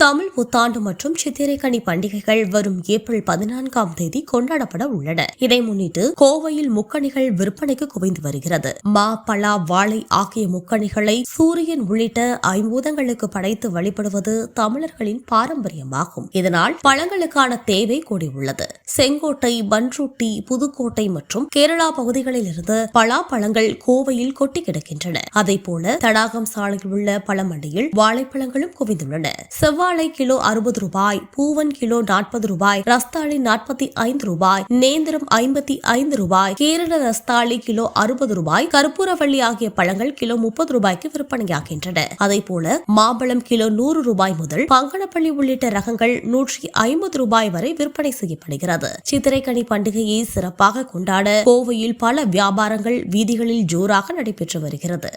தமிழ் புத்தாண்டு மற்றும் சித்திரைக்கனி பண்டிகைகள் வரும் ஏப்ரல் 14ஆம் தேதி கொண்டாடப்பட உள்ளன. இதை முன்னிட்டு கோவையில் முக்கணிகள் விற்பனைக்கு குவிந்து வருகிறது. மா, பலா, வாழை ஆகிய முக்கணிகளை சூரியன் உள்ளிட்ட ஐம்பூதங்களுக்கு படைத்து வழிபடுவது தமிழர்களின் பாரம்பரியமாகும். இதனால் பழங்களுக்கான தேவை கூடியுள்ளது. செங்கோட்டை, பன்ருட்டி, புதுக்கோட்டை மற்றும் கேரளா பகுதிகளில் இருந்து பலாப்பழங்கள் கோவையில் கொட்டி கிடக்கின்றன. அதேபோல தடாகம் சாலையில் உள்ள பழமண்டியில் வாழைப்பழங்களும் குவிந்துள்ளன. செவ்வாழை கிலோ 60 ரூபாய், பூவன் கிலோ 40 ரூபாய், ரஸ்தாளி 45 ரூபாய், நேந்திரம் 55 ரூபாய், கேரள ரஸ்தாளி கிலோ 60 ரூபாய், கற்பூரவள்ளி ஆகிய பழங்கள் கிலோ 30 ரூபாய்க்கு விற்பனையாகின்றன. அதேபோல மாம்பழம் கிலோ 100 ரூபாய் முதல் பங்கனப்பள்ளி உள்ளிட்ட ரகங்கள் 150 ரூபாய் வரை விற்பனை செய்யப்படுகிறது. சித்திரைக்கனி பண்டிகையை சிறப்பாக கொண்டாட கோவையில் பல வியாபாரங்கள் வீதிகளில் ஜோராக நடைபெற்று வருகிறது.